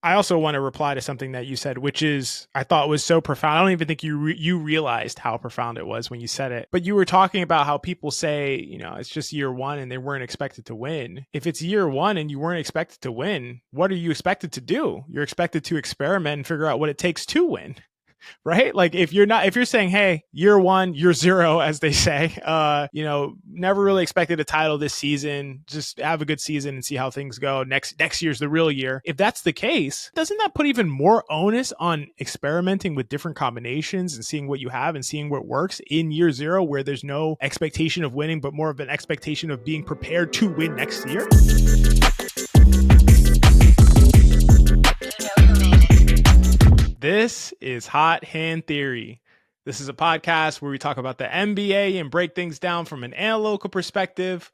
I also want to reply to something that you said, which is I thought was so profound. I don't even think you realized how profound it was when you said it. But you were talking about how people say, it's just year one and they weren't expected to win. If it's year one and you weren't expected to win, what are you expected to do? You're expected to experiment and figure out what it takes to win, right? Like if you're saying, hey, year one, year zero, as they say, never really expected a title this season, just have a good season and see how things go. Next year's the real year. If that's the case, doesn't that put even more onus on experimenting with different combinations and seeing what you have and seeing what works in year zero, where there's no expectation of winning, but more of an expectation of being prepared to win next year? This is Hot Hand Theory. This is a podcast where we talk about the NBA and break things down from an analytical perspective.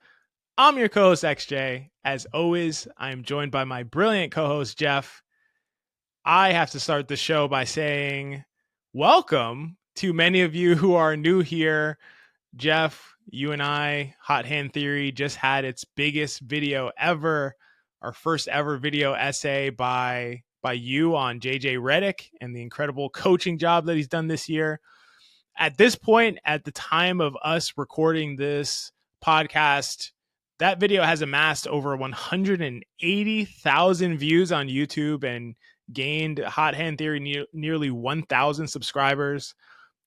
I'm your co-host, XJ. As always, I am joined by my brilliant co-host, Geoff. I have to start the show by saying welcome to many of you who are new here. Geoff, you and I, Hot Hand Theory, just had its biggest video ever, our first ever video essay by you on JJ Redick and the incredible coaching job that he's done this year. At this point, at the time of us recording this podcast, that video has amassed over 180,000 views on YouTube and gained Hot Hand Theory nearly 1,000 subscribers.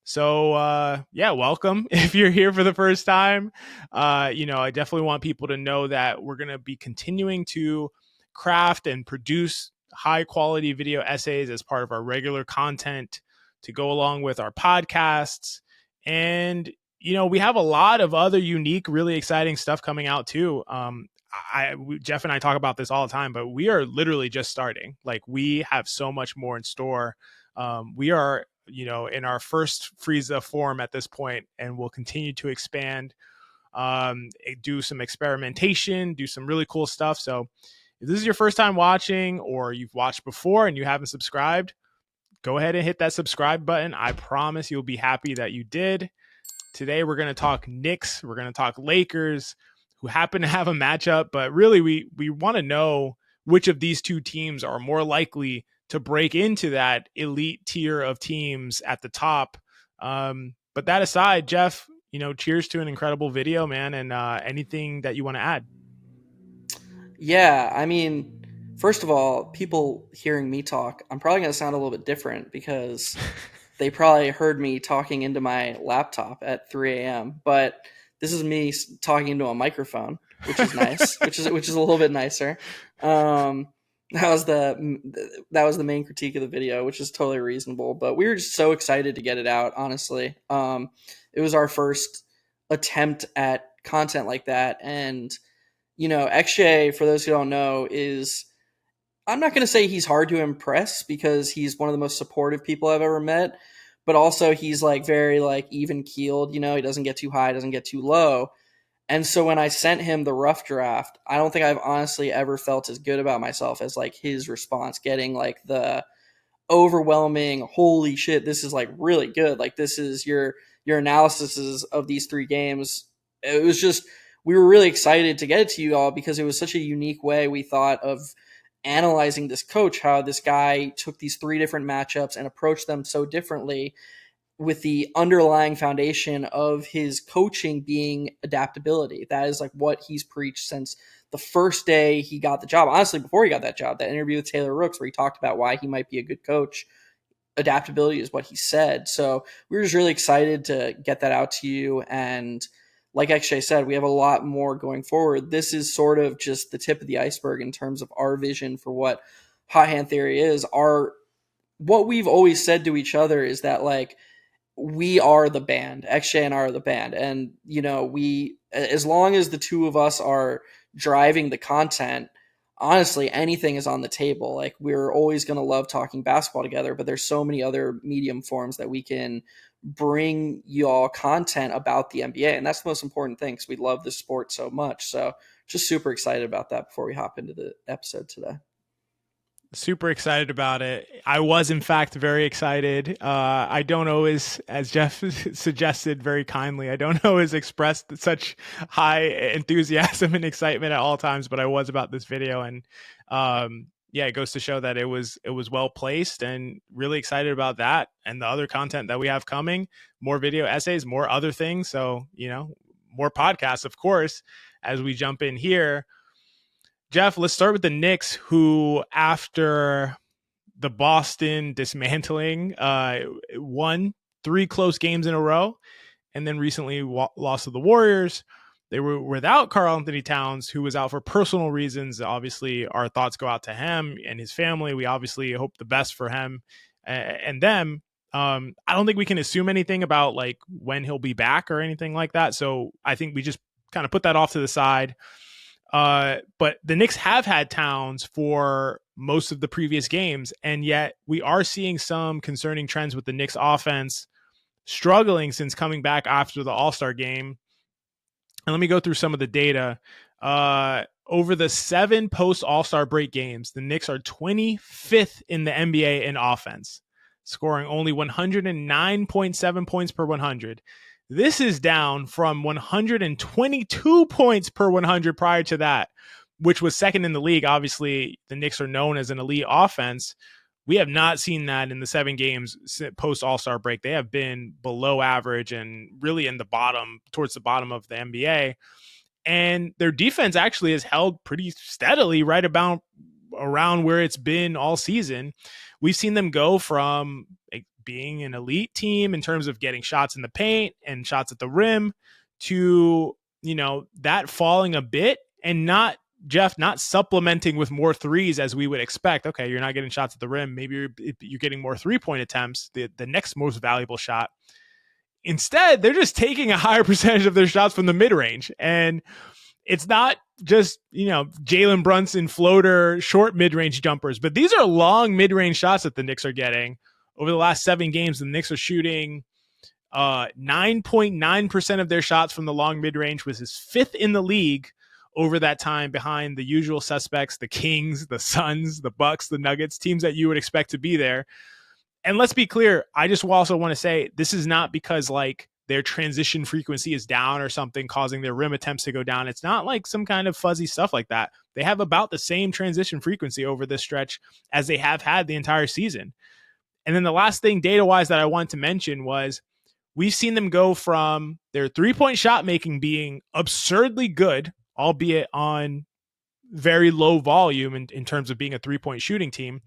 So, welcome. If you're here for the first time, I definitely want people to know that we're going to be continuing to craft and produce high quality video essays as part of our regular content to go along with our podcasts. And, we have a lot of other unique, really exciting stuff coming out too. Geoff and I talk about this all the time, but we are literally just starting. Like, we have so much more in store. We are, in our first Frieza form at this point, and we'll continue to expand, do some experimentation, do some really cool stuff. So if this is your first time watching, or you've watched before and you haven't subscribed, go ahead and hit that subscribe button. I promise you'll be happy that you did. Today, we're going to talk Knicks. We're going to talk Lakers, who happen to have a matchup, but really we want to know which of these two teams are more likely to break into that elite tier of teams at the top. But that aside, Geoff, cheers to an incredible video, man. And anything that you want to add? Yeah, I mean, first of all, people hearing me talk, I'm probably going to sound a little bit different because they probably heard me talking into my laptop at 3 a.m. But this is me talking into a microphone, which is nice, which is a little bit nicer. That was the main critique of the video, which is totally reasonable. But we were just so excited to get it out. Honestly, it was our first attempt at content like that, and XJ, for those who don't know, I'm not going to say he's hard to impress because he's one of the most supportive people I've ever met, but also he's very even keeled. He doesn't get too high, doesn't get too low. And so when I sent him the rough draft, I don't think I've honestly ever felt as good about myself as his response, getting the overwhelming, holy shit, this is really good. This is your analysis of these three games. It was just, we were really excited to get it to you all because it was such a unique way we thought of analyzing this coach, how this guy took these three different matchups and approached them so differently, with the underlying foundation of his coaching being adaptability. That is what he's preached since the first day he got the job. Honestly, before he got that job, that interview with Taylor Rooks where he talked about why he might be a good coach, adaptability is what he said. So we were just really excited to get that out to you. And like XJ said, we have a lot more going forward. This is sort of just the tip of the iceberg in terms of our vision for what Hot Hand Theory is. What we've always said to each other is that we are the band. XJ and I are the band. And, as long as the two of us are driving the content, honestly, anything is on the table. We're always going to love talking basketball together, but there's so many other medium forms that we can bring y'all content about the NBA. And that's the most important thing because we love this sport so much. So just super excited about that before we hop into the episode today. Super excited about it. I was, in fact, very excited. I don't always, as Geoff suggested very kindly, I don't always express such high enthusiasm and excitement at all times, but I was about this video. And yeah, it goes to show that it was well placed, and really excited about that and the other content that we have coming, more video essays, more other things. So, more podcasts, of course, as we jump in here. Geoff, let's start with the Knicks, who after the Boston dismantling, won 3 close games in a row, and then recently lost to the Warriors. They were without Karl-Anthony Towns, who was out for personal reasons. Obviously, our thoughts go out to him and his family. We obviously hope the best for him and them. I don't think we can assume anything about like when he'll be back or anything like that. So I think we just kind of put that off to the side. But the Knicks have had Towns for most of the previous games, and yet we are seeing some concerning trends with the Knicks offense struggling since coming back after the All-Star game. And let me go through some of the data. Over the 7 post All-Star break games, the Knicks are 25th in the NBA in offense, scoring only 109.7 points per 100. This is down from 122 points per 100 prior to that, which was second in the league. Obviously, the Knicks are known as an elite offense. We have not seen that in the 7 games post All-Star break. They have been below average and really in the bottom, towards the bottom of the NBA. And their defense actually has held pretty steadily right about around where it's been all season. We've seen them go from being an elite team in terms of getting shots in the paint and shots at the rim to, that falling a bit, and not supplementing with more threes as we would expect. Okay, you're not getting shots at the rim. Maybe you're getting more 3-point attempts, the next most valuable shot. Instead, they're just taking a higher percentage of their shots from the mid-range. And it's not just, Jalen Brunson floater short mid-range jumpers, but these are long mid-range shots that the Knicks are getting. Over the last 7 games, the Knicks are shooting 9.9% of their shots from the long mid-range, which is 5th in the league over that time, behind the usual suspects, the Kings, the Suns, the Bucks, the Nuggets, teams that you would expect to be there. And let's be clear, I just also want to say this is not because like their transition frequency is down or something causing their rim attempts to go down. It's not like some kind of fuzzy stuff like that. They have about the same transition frequency over this stretch as they have had the entire season. And then the last thing data-wise that I wanted to mention was we've seen them go from their 3-point shot making being absurdly good, albeit on very low volume in terms of being a 3-point shooting team.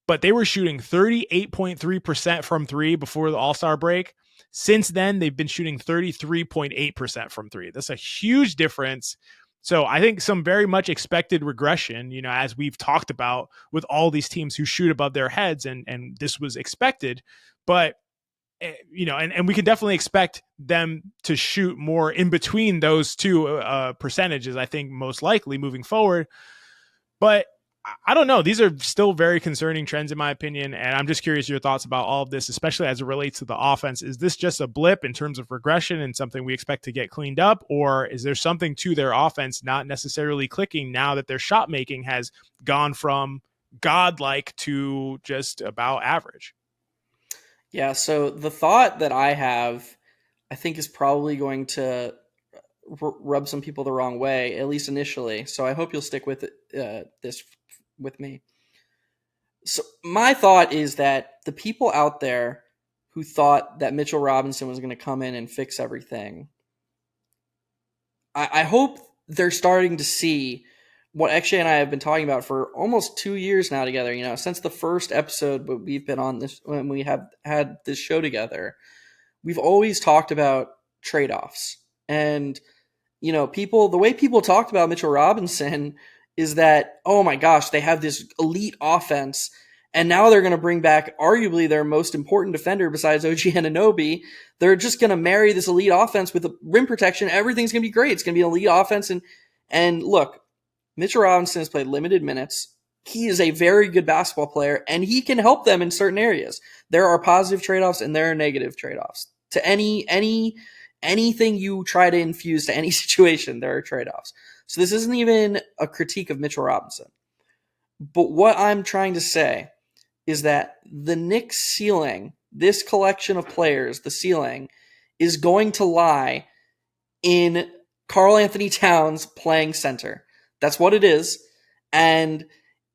But they were shooting 38.3% from 3 before the All-Star break. Since then, they've been shooting 33.8% from 3. That's a huge difference. So I think some very much expected regression, as we've talked about with all these teams who shoot above their heads, and this was expected. But, and we can definitely expect them to shoot more in between those two percentages, I think, most likely moving forward. But I don't know. These are still very concerning trends, in my opinion. And I'm just curious your thoughts about all of this, especially as it relates to the offense. Is this just a blip in terms of regression and something we expect to get cleaned up? Or is there something to their offense not necessarily clicking now that their shot making has gone from godlike to just about average? Yeah. So the thought that I have, I think, is probably going to rub some people the wrong way, at least initially. So I hope you'll stick with this with me. So my thought is that the people out there who thought that Mitchell Robinson was going to come in and fix everything, I hope they're starting to see what XJ and I have been talking about for almost 2 years now together. Since the first episode we've been on this, when we have had this show together, we've always talked about trade-offs. And the way people talked about Mitchell Robinson is that, oh my gosh, they have this elite offense, and now they're going to bring back arguably their most important defender besides OG Anunoby. They're just going to marry this elite offense with rim protection. Everything's going to be great. It's going to be an elite offense. And look, Mitchell Robinson has played limited minutes. He is a very good basketball player, and he can help them in certain areas. There are positive trade-offs and there are negative trade-offs. To anything you try to infuse to any situation, there are trade-offs. So this isn't even a critique of Mitchell Robinson. But what I'm trying to say is that the Knicks ceiling, this collection of players, the ceiling, is going to lie in Karl-Anthony Towns playing center. That's what it is. And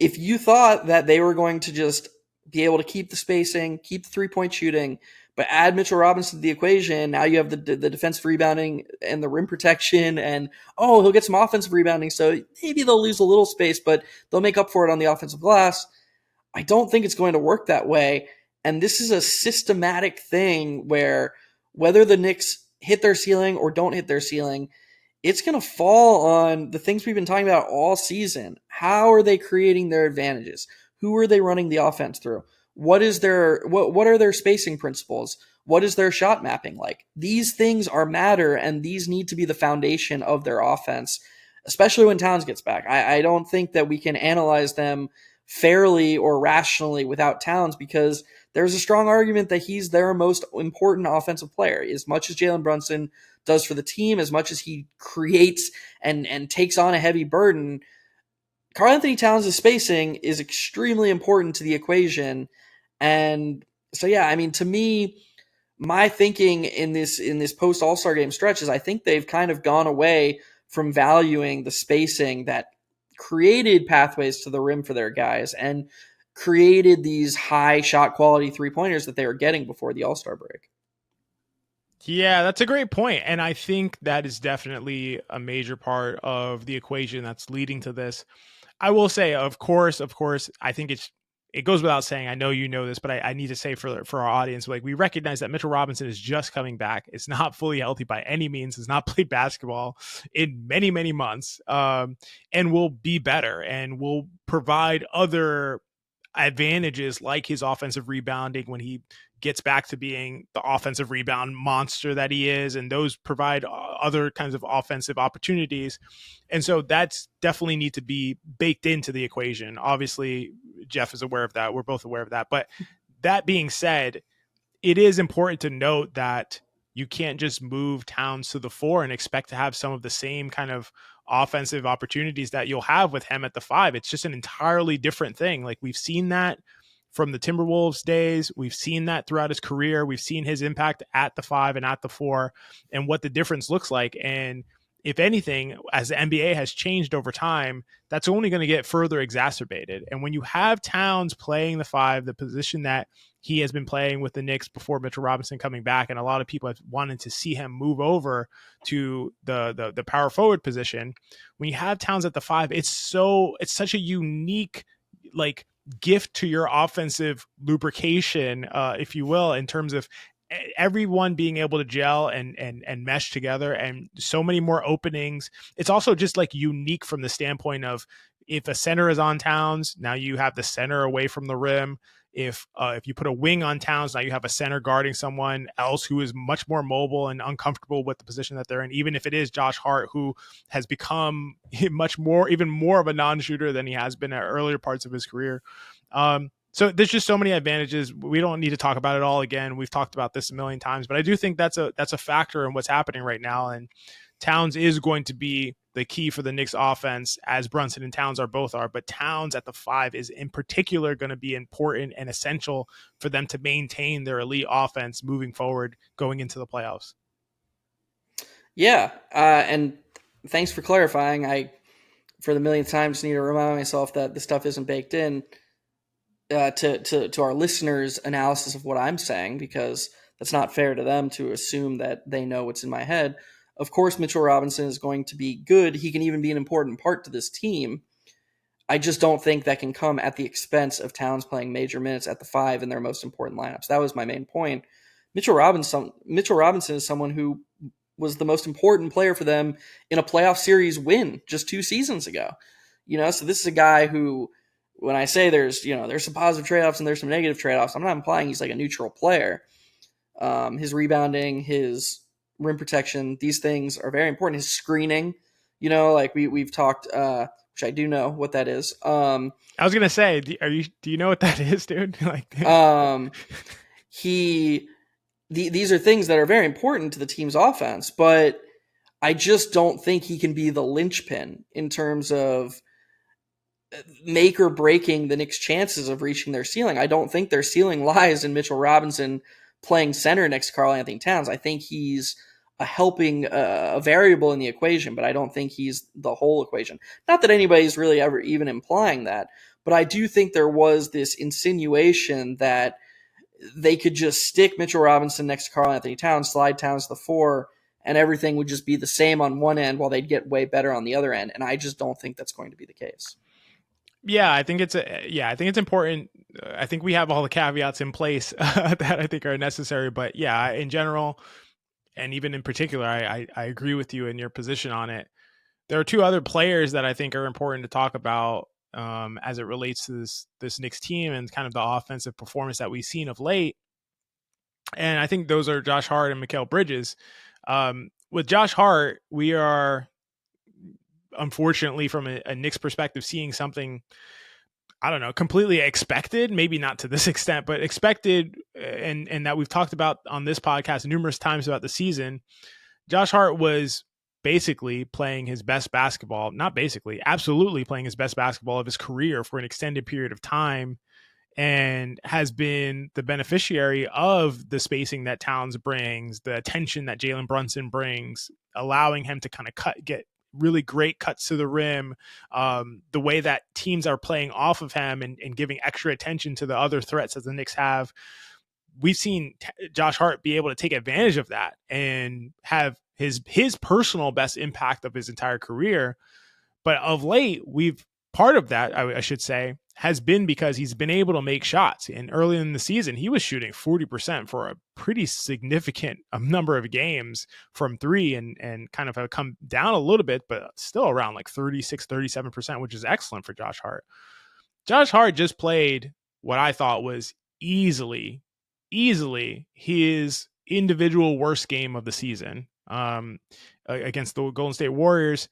if you thought that they were going to just be able to keep the spacing, keep the 3-point shooting, but add Mitchell Robinson to the equation, now you have the defensive rebounding and the rim protection, and he'll get some offensive rebounding, so maybe they'll lose a little space, but they'll make up for it on the offensive glass. I don't think it's going to work that way. And this is a systematic thing where whether the Knicks hit their ceiling or don't hit their ceiling, it's going to fall on the things we've been talking about all season. How are they creating their advantages? Who are they running the offense through? What are their spacing principles? What is their shot mapping like? These things are matter, and these need to be the foundation of their offense, especially when Towns gets back. I don't think that we can analyze them fairly or rationally without Towns, because there's a strong argument that he's their most important offensive player. As much as Jalen Brunson does for the team, as much as he creates and takes on a heavy burden, Karl-Anthony Towns' spacing is extremely important to the equation. And so, yeah, I mean, to me, my thinking in this post All-Star game stretch is I think they've kind of gone away from valuing the spacing that created pathways to the rim for their guys and created these high shot quality 3-pointers that they were getting before the All-Star break. Yeah, that's a great point. And I think that is definitely a major part of the equation that's leading to this. I will say, of course, I think it goes without saying. I know you know this, but I need to say for our audience, like, we recognize that Mitchell Robinson is just coming back. It's not fully healthy by any means. Has not played basketball in many, many months, and will be better and will provide other advantages like his offensive rebounding when he gets back to being the offensive rebound monster that he is, and those provide other kinds of offensive opportunities. And so that's definitely need to be baked into the equation. Obviously, Geoff is aware of that. We're both aware of that. But that being said, it is important to note that you can't just move Towns to the 4 and expect to have some of the same kind of offensive opportunities that you'll have with him at the 5. It's just an entirely different thing. Like, we've seen that from the Timberwolves days. We've seen that throughout his career. We've seen his impact at the 5 and at the 4 and what the difference looks like. And if anything, as the NBA has changed over time, that's only going to get further exacerbated. And when you have Towns playing the 5, the position that he has been playing with the Knicks before Mitchell Robinson coming back, and a lot of people have wanted to see him move over to the power forward position. When you have Towns at the 5, it's such a unique, like, gift to your offensive lubrication, if you will, in terms of everyone being able to gel and mesh together, and so many more openings. It's also just like unique from the standpoint of, if a center is on Towns, now you have the center away from the rim. If you put a wing on Towns, now you have a center guarding someone else who is much more mobile and uncomfortable with the position that they're in. Even if it is Josh Hart, who has become even more of a non-shooter than he has been at earlier parts of his career. So there's just so many advantages. We don't need to talk about it all again. We've talked about this a million times, but I do think that's a factor in what's happening right now. And Towns is going to be the key for the Knicks offense, as Brunson and Towns both are. But Towns at the 5 is in particular going to be important and essential for them to maintain their elite offense moving forward, going into the playoffs. Yeah, and thanks for clarifying. I, for the millionth time, just need to remind myself that this stuff isn't baked in to our listeners' analysis of what I'm saying, because that's not fair to them to assume that they know what's in my head. Of course, Mitchell Robinson is going to be good. He can even be an important part to this team. I just don't think that can come at the expense of Towns playing major minutes at the 5 in their most important lineups. That was my main point. Mitchell Robinson is someone who was the most important player for them in a playoff series win just 2 seasons ago. So this is a guy who, when I say there's some positive trade-offs and there's some negative trade-offs, I'm not implying he's like a neutral player. His rebounding, his rim protection, these things are very important. His screening, like we've talked, which I do know what that is. I was gonna say, do you know what that is, dude? These are things that are very important to the team's offense, but I just don't think he can be the linchpin in terms of make or breaking the Knicks' chances of reaching their ceiling. I don't think their ceiling lies in Mitchell Robinson playing center next to Karl-Anthony Towns. I think he's a variable in the equation, but I don't think he's the whole equation. Not that anybody's really ever even implying that, But I do think there was this insinuation that they could just stick Mitchell Robinson next to Karl-Anthony Towns, slide Towns to the 4, and everything would just be the same on one end while they'd get way better on the other end. And I just don't think that's going to be the case. Yeah, I think it's important. I think we have all the caveats in place that I think are necessary. But yeah, in general, and even in particular, I agree with you in your position on it. There are two other players that I think are important to talk about as it relates to this Knicks team and kind of the offensive performance that we've seen of late. And I think those are Josh Hart and Mikal Bridges. With Josh Hart, we are unfortunately from a Knicks perspective seeing something, I don't know, completely expected, maybe not to this extent, but expected, and that we've talked about on this podcast numerous times about the season. Josh Hart was basically playing his best basketball, not basically, absolutely playing his best basketball of his career for an extended period of time, and has been the beneficiary of the spacing that Towns brings, the attention that Jalen Brunson brings, allowing him to kind of get really great cuts to the rim, the way that teams are playing off of him and giving extra attention to the other threats that the Knicks have. We've seen Josh Hart be able to take advantage of that and have his personal best impact of his entire career. But of late, part of that, I should say, has been because he's been able to make shots. And early in the season, he was shooting 40% for a pretty significant number of games from three, and kind of have come down a little bit, but still around like 36, 37%, which is excellent for Josh Hart. Josh Hart just played what I thought was easily his individual worst game of the season against the Golden State Warriors.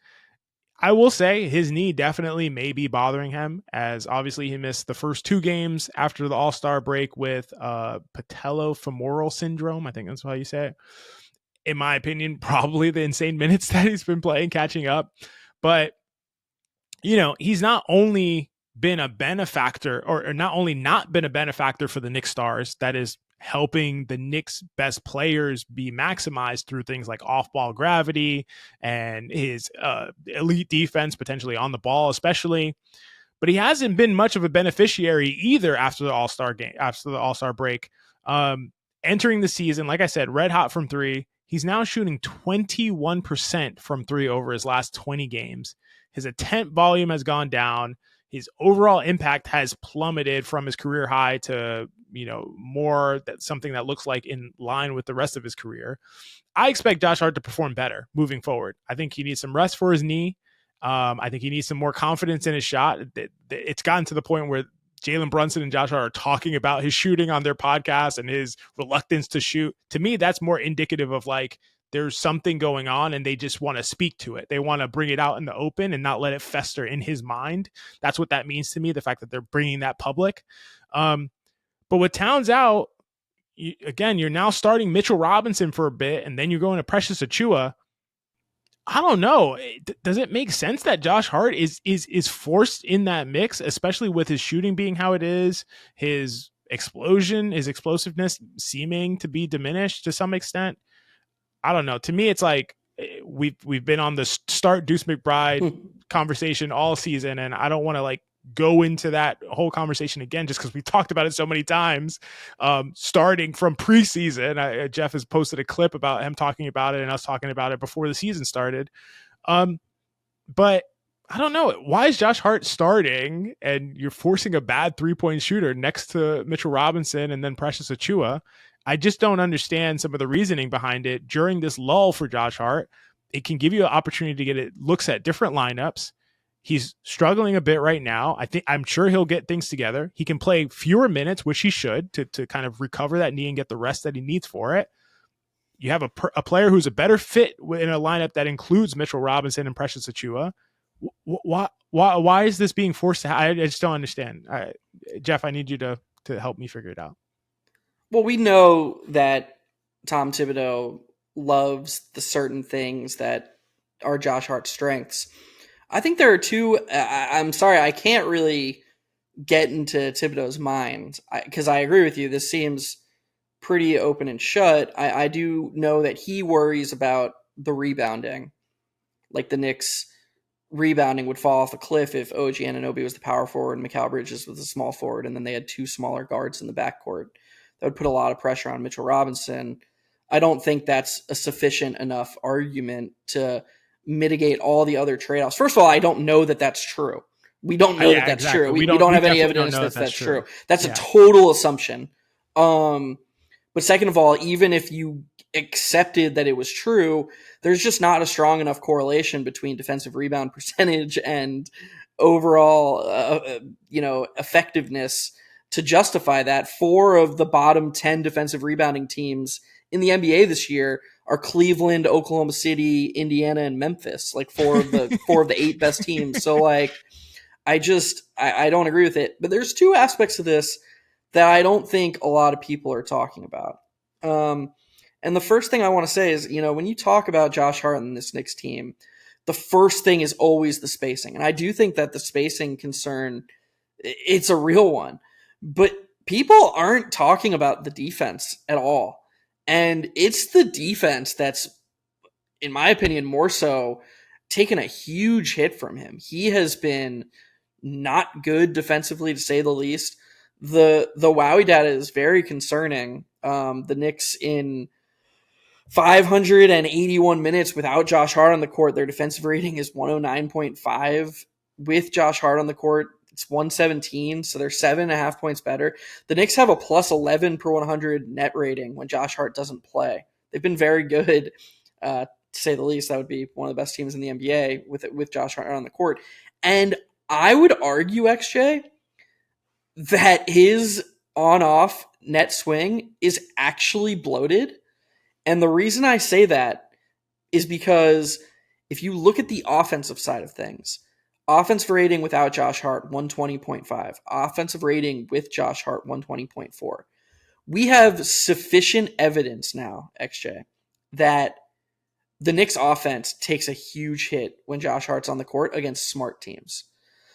I will say his knee definitely may be bothering him, as obviously he missed the first two games after the All-Star break with patellofemoral syndrome. I think that's how you say it. In my opinion, probably the insane minutes that he's been playing, catching up. But, he's not only been a benefactor, or not only not been a benefactor for the Knicks stars, that is helping the Knicks' best players be maximized through things like off-ball gravity and his elite defense, potentially on the ball especially. But he hasn't been much of a beneficiary either after the All-Star break. Entering the season, like I said, red hot from three. He's now shooting 21% from three over his last 20 games. His attempt volume has gone down. His overall impact has plummeted from his career high to, more that something that looks like in line with the rest of his career. I expect Josh Hart to perform better moving forward. I think he needs some rest for his knee. I think he needs some more confidence in his shot. It's gotten to the point where Jalen Brunson and Josh Hart are talking about his shooting on their podcast and his reluctance to shoot. To me, that's more indicative of like, there's something going on and they just want to speak to it. They want to bring it out in the open and not let it fester in his mind. That's what that means to me, the fact that they're bringing that public. But with Towns out, you're now starting Mitchell Robinson for a bit, and then you're going to Precious Achiuwa. I don't know. Does it make sense that Josh Hart is forced in that mix, especially with his shooting being how it is, his explosiveness seeming to be diminished to some extent? I don't know. To me, it's like we've been on the start Deuce McBride conversation all season, and I don't want to like go into that whole conversation again just because we talked about it so many times. Starting from preseason, Geoff has posted a clip about him talking about it and us talking about it before the season started. But I don't know. Why is Josh Hart starting and you're forcing a bad 3-point shooter next to Mitchell Robinson and then Precious Achiuwa? I just don't understand some of the reasoning behind it during this lull for Josh Hart. It can give you an opportunity to get looks at different lineups. He's struggling a bit right now. I'm sure he'll get things together. He can play fewer minutes, which he should, to kind of recover that knee and get the rest that he needs for it. You have a player who's a better fit in a lineup that includes Mitchell Robinson and Precious Achiuwa. Why is this being forced to I just don't understand. Geoff, I need you to help me figure it out. Well, we know that Tom Thibodeau loves the certain things that are Josh Hart's strengths. I think there are two. I'm sorry, I can't really get into Thibodeau's mind because I agree with you. This seems pretty open and shut. I do know that he worries about the rebounding. Like the Knicks rebounding would fall off a cliff if OG Anunoby was the power forward and Mikal Bridges was the small forward, and then they had two smaller guards in the backcourt. That would put a lot of pressure on Mitchell Robinson. I don't think that's a sufficient enough argument to mitigate all the other trade-offs. First of all, I don't know that that's true. We don't know that that's exactly. true. We don't have any evidence that that's true. That's a total assumption. But second of all, even if you accepted that it was true, there's just not a strong enough correlation between defensive rebound percentage and overall, effectiveness to justify that. 4 of the bottom 10 defensive rebounding teams in the NBA this year are Cleveland, Oklahoma City, Indiana, and Memphis. Like 4 of the 8 best teams. So like, I don't agree with it. But there's 2 aspects of this that I don't think a lot of people are talking about. And the first thing I want to say is, when you talk about Josh Hart and this Knicks team, the first thing is always the spacing. And I do think that the spacing concern, it's a real one. But people aren't talking about the defense at all. And it's the defense that's, in my opinion, more so taken a huge hit from him. He has been not good defensively, to say the least. The Wowie data is very concerning. The Knicks in 581 minutes without Josh Hart on the court, their defensive rating is 109.5. With Josh Hart on the court, it's 117, so they're 7.5 points better. The Knicks have a plus 11 per 100 net rating when Josh Hart doesn't play. They've been very good, to say the least. That would be one of the best teams in the NBA with Josh Hart on the court. And I would argue, XJ, that his on-off net swing is actually bloated. And the reason I say that is because if you look at the offensive side of things, offensive rating without Josh Hart, 120.5. Offensive rating with Josh Hart, 120.4. We have sufficient evidence now, XJ, that the Knicks offense takes a huge hit when Josh Hart's on the court against smart teams.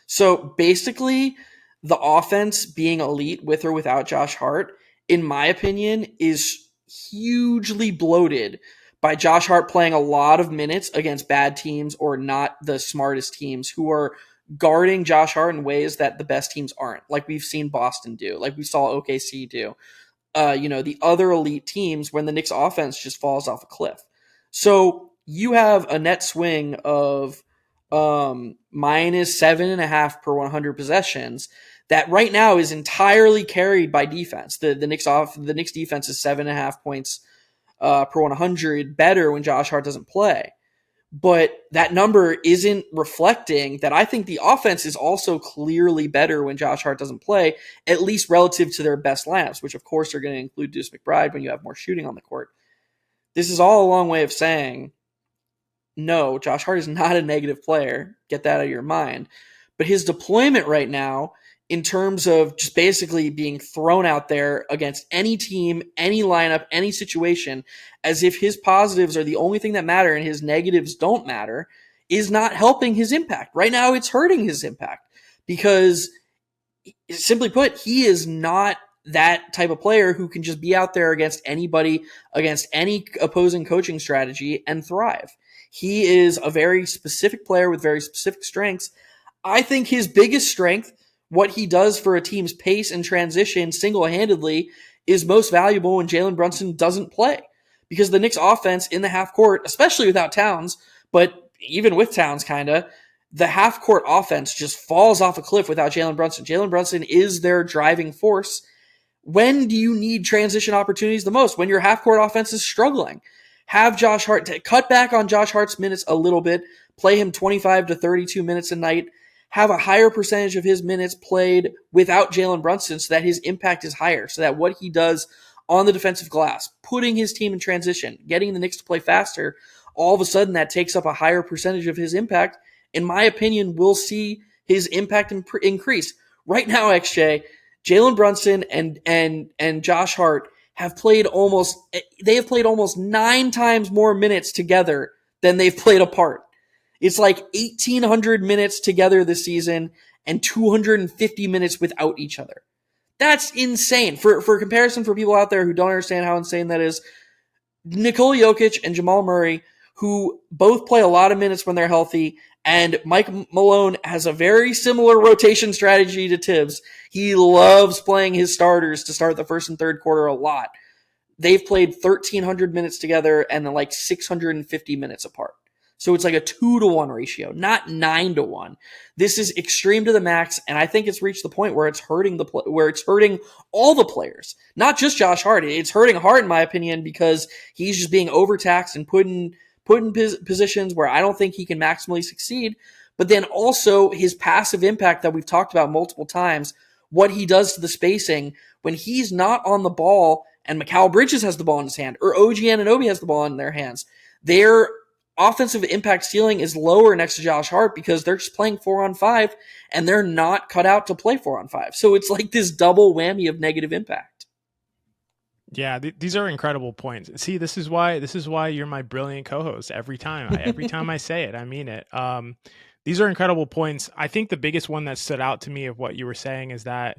So basically, the offense being elite with or without Josh Hart, in my opinion, is hugely bloated by Josh Hart playing a lot of minutes against bad teams or not the smartest teams who are guarding Josh Hart in ways that the best teams aren't, like we've seen Boston do, like we saw OKC do. The other elite teams when the Knicks offense just falls off a cliff. So you have a net swing of minus 7.5 per 100 possessions that right now is entirely carried by defense. The Knicks defense is 7.5 points per 100 better when Josh Hart doesn't play. But that number isn't reflecting that I think the offense is also clearly better when Josh Hart doesn't play, at least relative to their best lineups, which of course are going to include Deuce McBride when you have more shooting on the court. This is all a long way of saying, no, Josh Hart is not a negative player. Get that out of your mind. But his deployment right now, in terms of just basically being thrown out there against any team, any lineup, any situation, as if his positives are the only thing that matter and his negatives don't matter, is not helping his impact. Right now, it's hurting his impact because, simply put, he is not that type of player who can just be out there against anybody, against any opposing coaching strategy and thrive. He is a very specific player with very specific strengths. I think his biggest strength, what he does for a team's pace and transition single-handedly, is most valuable when Jalen Brunson doesn't play. Because the Knicks offense in the half court, especially without Towns, but even with Towns the half court offense just falls off a cliff without Jalen Brunson. Jalen Brunson is their driving force. When do you need transition opportunities the most? When your half court offense is struggling. Have Josh Hart, cut back on Josh Hart's minutes a little bit, play him 25 to 32 minutes a night, have a higher percentage of his minutes played without Jalen Brunson so that his impact is higher, so that what he does on the defensive glass, putting his team in transition, getting the Knicks to play faster, all of a sudden that takes up a higher percentage of his impact. In my opinion, we'll see his impact increase. Right now, XJ, Jalen Brunson and Josh Hart have played almost 9 times more minutes together than they've played apart. It's like 1,800 minutes together this season and 250 minutes without each other. That's insane. For comparison, for people out there who don't understand how insane that is, Nikola Jokic and Jamal Murray, who both play a lot of minutes when they're healthy, And Mike Malone has a very similar rotation strategy to Tibbs. He loves playing his starters to start the first and third quarter a lot. They've played 1,300 minutes together and then like 650 minutes apart. So it's like a 2-to-1 ratio, not 9-to-1. This is extreme to the max, and I think it's reached the point where it's hurting all the players, not just Josh Hart. It's hurting Hart, in my opinion, because he's just being overtaxed and put in positions where I don't think he can maximally succeed. But then also his passive impact that we've talked about multiple times, what he does to the spacing when he's not on the ball and Mikal Bridges has the ball in his hand or OG Anunoby has the ball in their hands. Their offensive impact ceiling is lower next to Josh Hart because they're just playing 4-on-5 and they're not cut out to play 4-on-5. So it's like this double whammy of negative impact. Yeah, these are incredible points. See, this is why you're my brilliant co-host every time. Every time I say it, I mean it. These are incredible points. I think the biggest one that stood out to me of what you were saying is that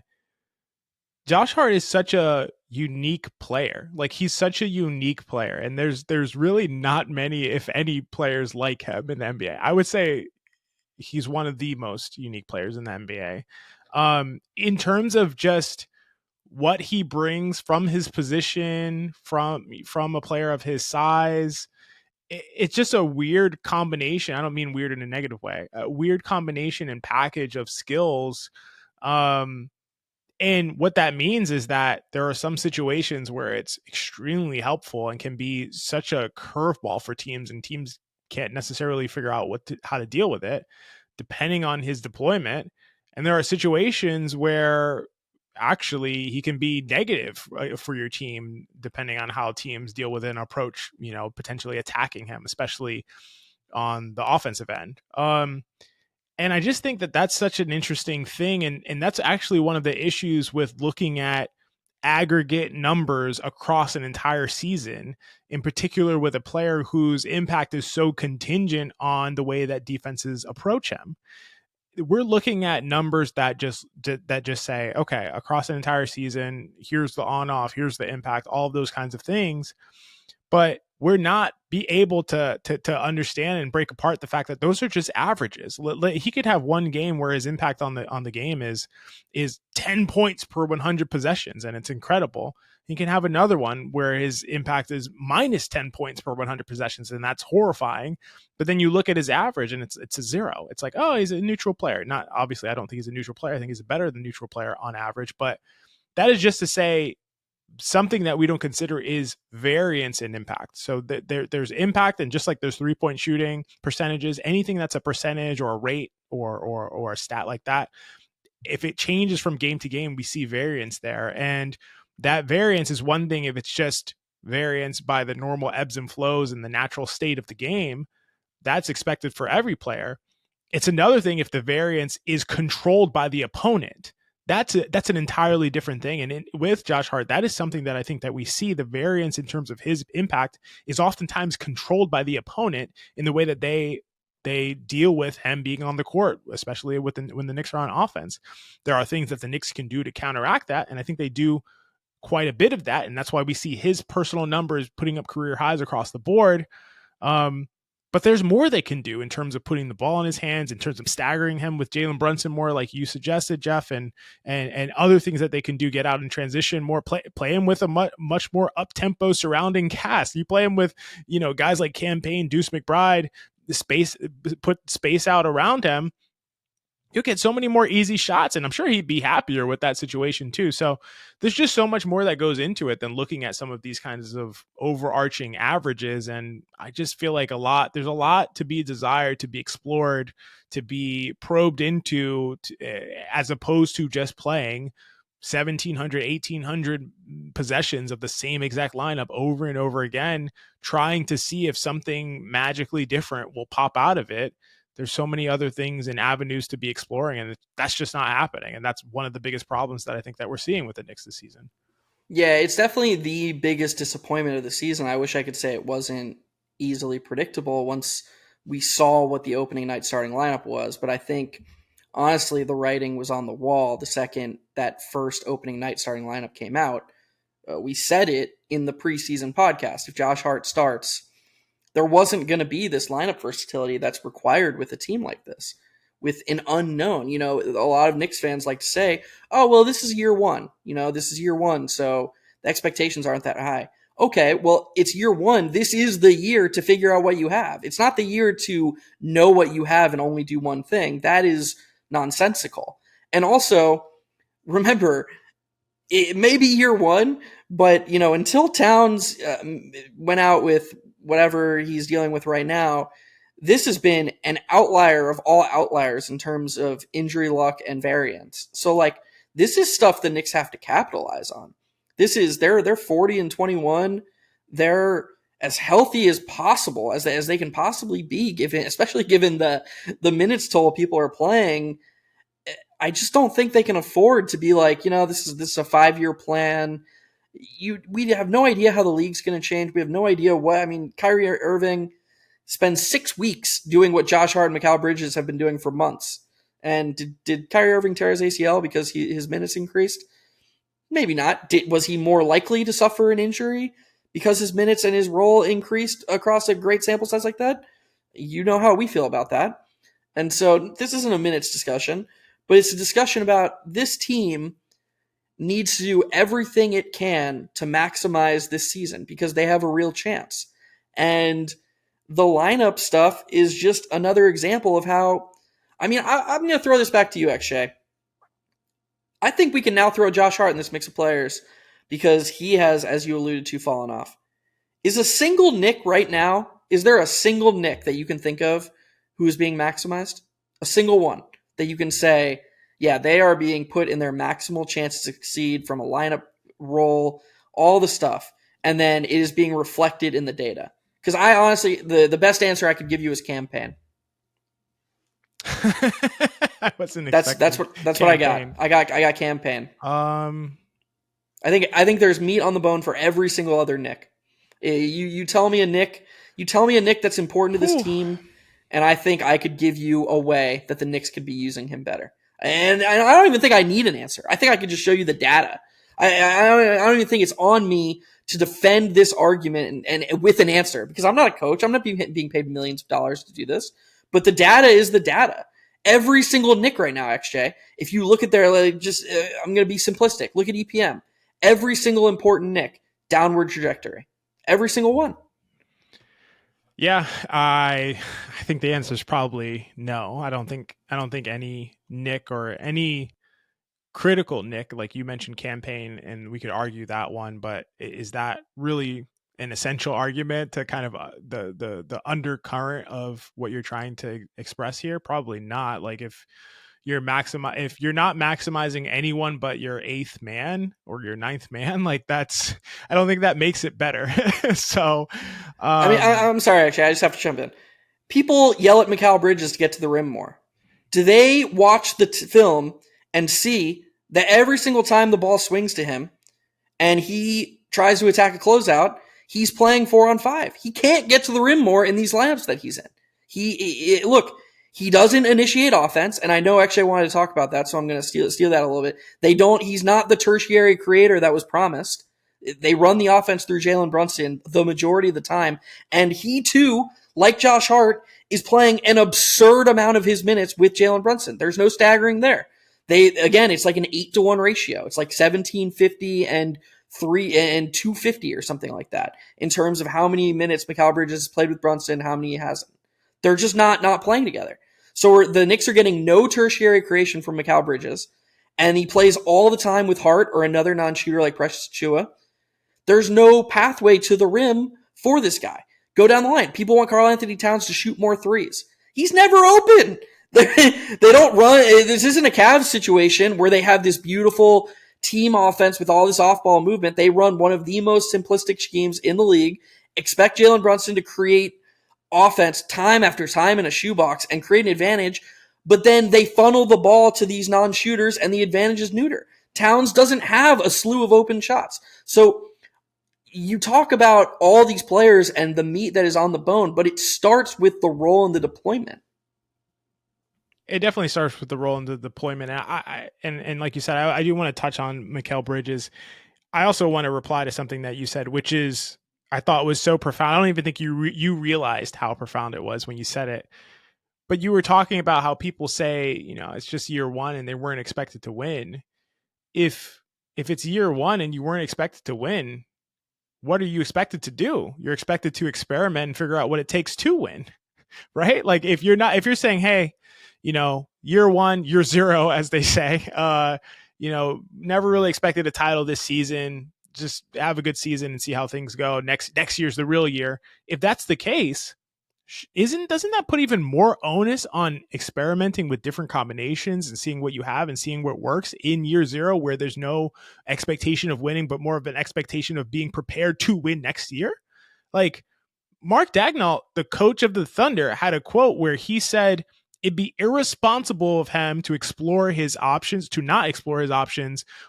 Josh Hart is such a unique player. Like, he's such a unique player, and there's really not many, if any, players like him in the NBA. I would say he's one of the most unique players in the NBA. In terms of just what he brings from his position, from a player of his size, it's just a weird combination. I don't mean weird in a negative way. A weird combination and package of skills. And what that means is that there are some situations where it's extremely helpful and can be such a curveball for teams, and teams can't necessarily figure out how to deal with it depending on his deployment. And there are situations where actually he can be negative for your team depending on how teams deal with an approach, potentially attacking him, especially on the offensive end. And I just think that that's such an interesting thing. And that's actually one of the issues with looking at aggregate numbers across an entire season, in particular with a player whose impact is so contingent on the way that defenses approach him. We're looking at numbers that just say, okay, across an entire season, here's the on-off, here's the impact, all of those kinds of things. But we're not be able to understand and break apart the fact that those are just averages. He could have one game where his impact on the game is 10 points per 100 possessions, and it's incredible. He can have another one where his impact is minus 10 points per 100 possessions, and that's horrifying. But then you look at his average, and it's a 0. It's like, oh, he's a neutral player. Not obviously, I don't think he's a neutral player. I think he's a better than neutral player on average. But that is just to say, something that we don't consider is variance in impact. So there's impact, and just like there's 3-point shooting percentages, anything that's a percentage or a rate or a stat like that, if it changes from game to game, we see variance there. And that variance is one thing if it's just variance by the normal ebbs and flows and the natural state of the game. That's expected for every player. It's another thing if the variance is controlled by the opponent. That's an entirely different thing. And with Josh Hart, that is something that I think that we see. The variance in terms of his impact is oftentimes controlled by the opponent in the way that they deal with him being on the court, especially when the Knicks are on offense. There are things that the Knicks can do to counteract that, and I think they do quite a bit of that. And that's why we see his personal numbers putting up career highs across the board. But there's more they can do in terms of putting the ball in his hands, in terms of staggering him with Jalen Brunson more, like you suggested, Geoff, and other things that they can do, get out in transition more, play him with a much more up-tempo surrounding cast. You play him with, guys like Cam Payne, Deuce McBride, put space out around him. You'll get so many more easy shots, and I'm sure he'd be happier with that situation too. So there's just so much more that goes into it than looking at some of these kinds of overarching averages. And I just feel like there's a lot to be desired, to be explored, to be probed into, as opposed to just playing 1,700, 1,800 possessions of the same exact lineup over and over again, trying to see if something magically different will pop out of it. There's so many other things and avenues to be exploring, and that's just not happening. And that's one of the biggest problems that I think that we're seeing with the Knicks this season. Yeah, it's definitely the biggest disappointment of the season. I wish I could say it wasn't easily predictable once we saw what the opening night starting lineup was. But I think, honestly, the writing was on the wall the second that first opening night starting lineup came out. We said it in the preseason podcast. If Josh Hart starts, there wasn't going to be this lineup versatility that's required with a team like this, with an unknown. A lot of Knicks fans like to say, oh, well, this is year one. This is year one, so the expectations aren't that high. Okay, well, it's year one. This is the year to figure out what you have. It's not the year to know what you have and only do one thing. That is nonsensical. And also, remember, it may be year one, but until Towns went out with whatever he's dealing with right now, this has been an outlier of all outliers in terms of injury luck and variance. So this is stuff the Knicks have to capitalize on. They're 40-21. They're as healthy as possible as they can possibly be, especially given the minutes total people are playing. I just don't think they can afford to be like, this is a 5-year plan. We have no idea how the league's going to change. We have no idea what. I mean, Kyrie Irving spends 6 weeks doing what Josh Hart and Mikal Bridges have been doing for months. And did Kyrie Irving tear his ACL because his minutes increased? Maybe not. Was he more likely to suffer an injury because his minutes and his role increased across a great sample size like that? You know how we feel about that. And so this isn't a minutes discussion, but it's a discussion about this team needs to do everything it can to maximize this season because they have a real chance. And the lineup stuff is just another example of how, I'm going to throw this back to you, XJ. I think we can now throw Josh Hart in this mix of players because he has, as you alluded to, fallen off. Is a single Knick right now, is there a single Knick that you can think of who is being maximized? A single one that you can say, yeah, they are being put in their maximal chance to succeed from a lineup role, all the stuff, and then it is being reflected in the data. Because I honestly, the best answer I could give you is campaign. I wasn't expecting that's what I got. I got campaign. I think there's meat on the bone for every single other Knick. You tell me a Knick that's important to this team, and I think I could give you a way that the Knicks could be using him better. And I don't even think I need an answer. I think I could just show you the data. I don't even think it's on me to defend this argument and with an answer because I'm not a coach. I'm not being paid millions of dollars to do this. But the data is the data. Every single Knick right now, XJ, if you look at their, I'm going to be simplistic. Look at EPM. Every single important Knick, downward trajectory. Every single one. Yeah, I think the answer is probably no. I don't think any Knick or any critical Knick, like you mentioned campaign, and we could argue that one, but is that really an essential argument to kind of the undercurrent of what you're trying to express here? Probably not. Like if you're not maximizing anyone but your 8th man or your 9th man, like I don't think that makes it better. So I'm sorry, actually, I just have to jump in. People yell at Mikal Bridges to get to the rim more. Do they watch the film and see that every single time the ball swings to him and he tries to attack a closeout, he's playing 4-on-5. He can't get to the rim more in these lineups that he's in. He doesn't initiate offense, and I know actually I wanted to talk about that, so I'm going to steal that a little bit. He's not the tertiary creator that was promised. They run the offense through Jalen Brunson the majority of the time, and he too, like Josh Hart, is playing an absurd amount of his minutes with Jalen Brunson. There's no staggering there. It's like an 8-to-1 ratio. It's like 1750 and 250 or something like that in terms of how many minutes Mikal Bridges has played with Brunson, how many he hasn't. They're just not playing together. So the Knicks are getting no tertiary creation from Mikal Bridges, and he plays all the time with Hart or another non-shooter like Precious Achiuwa. There's no pathway to the rim for this guy. Go down the line. People want Karl-Anthony Towns to shoot more threes. He's never open. They don't run. This isn't a Cavs situation where they have this beautiful team offense with all this off-ball movement. They run one of the most simplistic schemes in the league. Expect Jalen Brunson to create offense time after time in a shoebox and create an advantage, but then they funnel the ball to these non-shooters and the advantage is neuter. Towns doesn't have a slew of open shots. So you talk about all these players and the meat that is on the bone, but it starts with the role and the deployment. It definitely starts with the role and the deployment. And like you said, I do want to touch on Mikal Bridges. I also want to reply to something that you said, which is I thought was so profound. I don't even think you realized how profound it was when you said it. But you were talking about how people say, it's just year one and they weren't expected to win. If it's year one and you weren't expected to win, what are you expected to do? You're expected to experiment and figure out what it takes to win, right? Like if you're saying, hey, year one, year zero, as they say, never really expected a title this season. Just have a good season and see how things go. Next year's the real year. If that's the case, doesn't that put even more onus on experimenting with different combinations and seeing what you have and seeing what works in year zero, where there's no expectation of winning, but more of an expectation of being prepared to win next year? Like Mark Daigneault, the coach of the Thunder, had a quote where he said it'd be irresponsible of him to not explore his options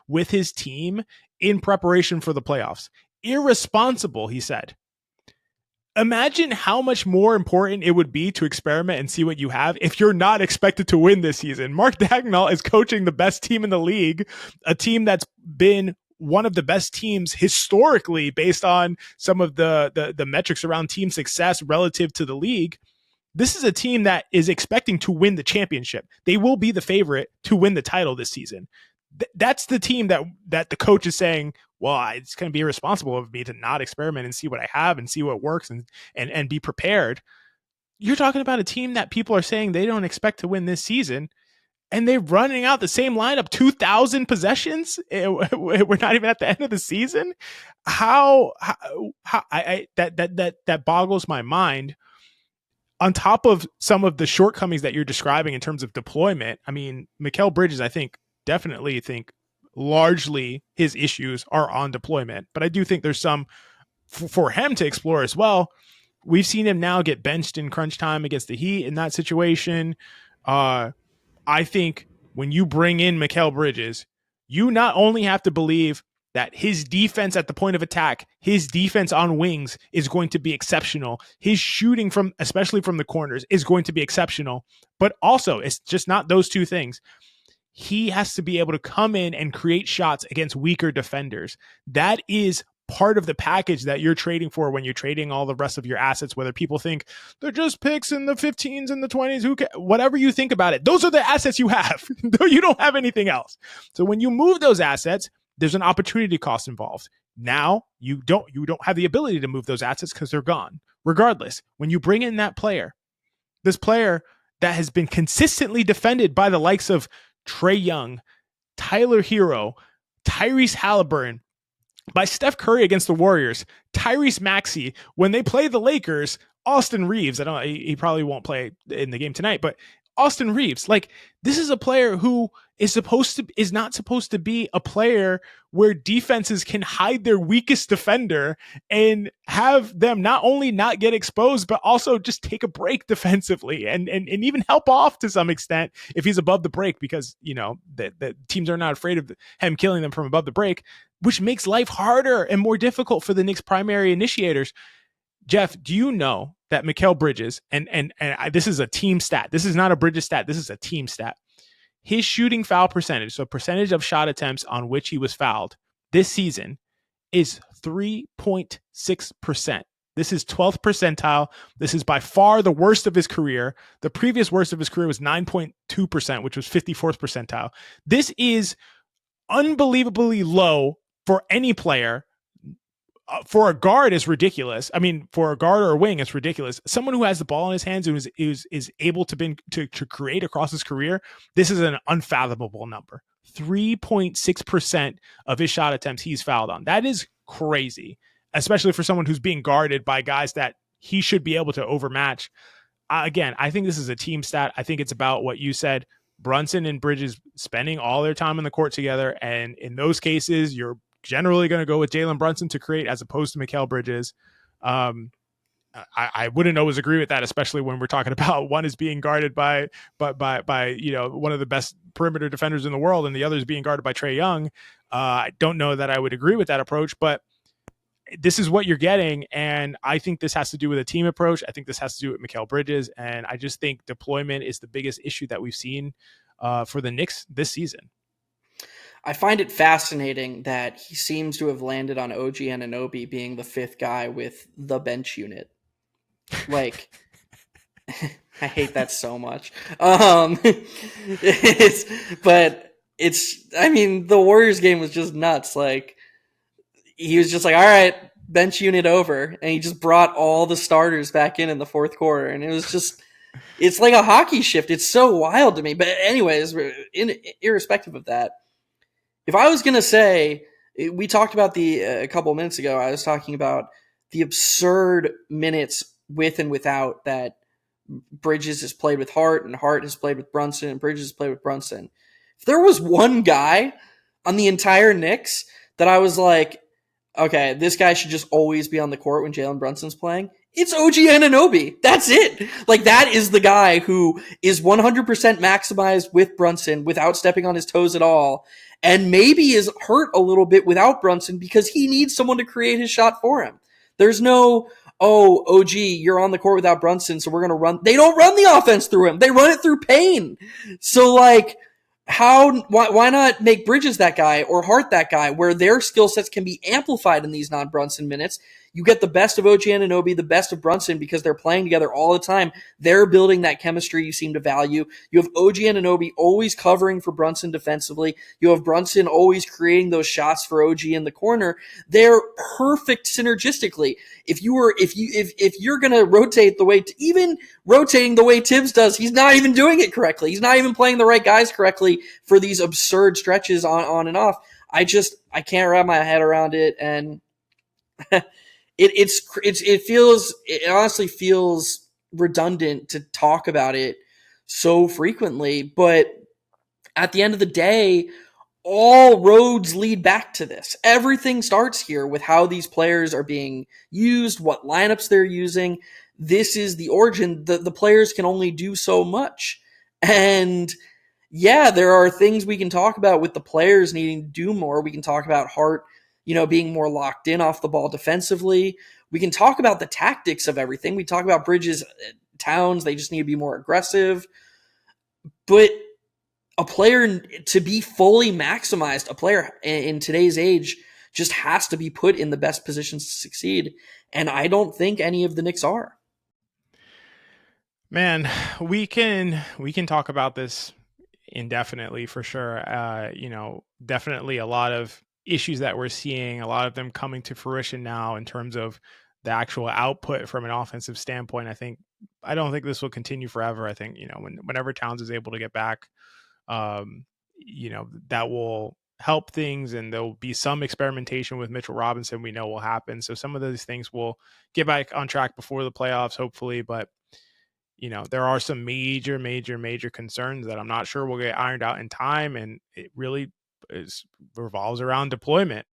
with his team in preparation for the playoffs. Irresponsible, he said. Imagine how much more important it would be to experiment and see what you have if you're not expected to win this season. Mark Daigneault is coaching the best team in the league, a team that's been one of the best teams historically based on some of the metrics around team success relative to the league. This is a team that is expecting to win the championship. They will be the favorite to win the title this season. That's the team that the coach is saying, well, it's going to be irresponsible of me to not experiment and see what I have and see what works and be prepared. You're talking about a team that people are saying they don't expect to win this season, and they're running out the same lineup, 2,000 possessions. We're not even at the end of the season. That boggles my mind. On top of some of the shortcomings that you're describing in terms of deployment, I mean, Mikal Bridges, I definitely think largely his issues are on deployment, but I do think there's some for him to explore as well. We've seen him now get benched in crunch time against the Heat in that situation. I think when you bring in Mikal Bridges, you not only have to believe that his defense at the point of attack, his defense on wings is going to be exceptional. His shooting especially from the corners, is going to be exceptional. But also, it's just not those two things. He has to be able to come in and create shots against weaker defenders. That is part of the package that you're trading for when you're trading all the rest of your assets, whether people think they're just picks in the 15s and the 20s, whatever you think about it, those are the assets you have. You don't have anything else. So when you move those assets, there's an opportunity cost involved. Now you don't have the ability to move those assets because they're gone. Regardless, when you bring in this player that has been consistently defended by the likes of Trae Young, Tyler Hero, Tyrese Halliburton, by Steph Curry against the Warriors, Tyrese Maxey, when they play the Lakers, Austin Reeves, he probably won't play in the game tonight, but Austin Reeves, like, this is a player who is not supposed to be a player where defenses can hide their weakest defender and have them not only not get exposed, but also just take a break defensively and even help off to some extent if he's above the break, because, the teams are not afraid of him killing them from above the break, which makes life harder and more difficult for the Knicks' primary initiators. Geoff, do you know that Mikal Bridges, and this is a team stat, this is not a Bridges stat, this is a team stat, his shooting foul percentage, so percentage of shot attempts on which he was fouled this season, is 3.6%. This is 12th percentile. This is by far the worst of his career. The previous worst of his career was 9.2%, which was 54th percentile. This is unbelievably low for any player. For a guard, is ridiculous. I mean, for a guard or a wing, it's ridiculous. Someone who has the ball in his hands and is able to create across his career, this is an unfathomable number. 3.6% of his shot attempts he's fouled on. That is crazy, especially for someone who's being guarded by guys that he should be able to overmatch. Again, I think this is a team stat. I think it's about what you said. Brunson and Bridges spending all their time on the court together, and in those cases, you're generally going to go with Jalen Brunson to create as opposed to Mikal Bridges. I wouldn't always agree with that, especially when we're talking about one is being guarded by one of the best perimeter defenders in the world, and the other is being guarded by Trae Young. I don't know that I would agree with that approach, but this is what you're getting, and I think this has to do with a team approach. I think this has to do with Mikal Bridges, and I just think deployment is the biggest issue that we've seen for the Knicks this season. I find it fascinating that he seems to have landed on OG Anunoby being the fifth guy with the bench unit. Like, I hate that so much. I mean, the Warriors game was just nuts. Like, he was just like, all right, bench unit over. And he just brought all the starters back in the fourth quarter. And it was just, it's like a hockey shift. It's so wild to me. But, anyways, irrespective of that, if I was going to say, we talked about a couple of minutes ago, I was talking about the absurd minutes with and without that Bridges has played with Hart and Hart has played with Brunson and Bridges has played with Brunson. If there was one guy on the entire Knicks that I was like, okay, this guy should just always be on the court when Jalen Brunson's playing, it's OG Anunoby. That's it. Like, that is the guy who is 100% maximized with Brunson without stepping on his toes at all, and maybe is hurt a little bit without Brunson because he needs someone to create his shot for him. There's no, oh, OG, you're on the court without Brunson, so we're going to run. They don't run the offense through him. They run it through Payne. So, like, why not make Bridges that guy or Hart that guy where their skill sets can be amplified in these non-Brunson minutes? You get the best of OG Anunoby, the best of Brunson because they're playing together all the time. They're building that chemistry you seem to value. You have OG Anunoby always covering for Brunson defensively. You have Brunson always creating those shots for OG in the corner. They're perfect synergistically. If you're gonna rotate the way even rotating the way Tibbs does, he's not even doing it correctly. He's not even playing the right guys correctly for these absurd stretches on and off. I can't wrap my head around it, and it honestly feels redundant to talk about it so frequently, but at the end of the day, all roads lead back to this. Everything starts here with how these players are being used, what lineups they're using. This is the origin. The players can only do so much. And yeah, there are things we can talk about with the players needing to do more. We can talk about Hart, being more locked in off the ball defensively. We can talk about the tactics of everything. We talk about Bridges, Towns. They just need to be more aggressive. But a player to be fully maximized, a player in today's age just has to be put in the best positions to succeed. And I don't think any of the Knicks are. Man, we can talk about this indefinitely for sure. Definitely a lot of issues that we're seeing, a lot of them coming to fruition now in terms of the actual output from an offensive standpoint. I don't think this will continue forever. I think, whenever Towns is able to get back, that will help things, and there'll be some experimentation with Mitchell Robinson we know will happen. So some of those things will get back on track before the playoffs, hopefully. But, there are some major, major, major concerns that I'm not sure will get ironed out in time. And it really revolves around deployment.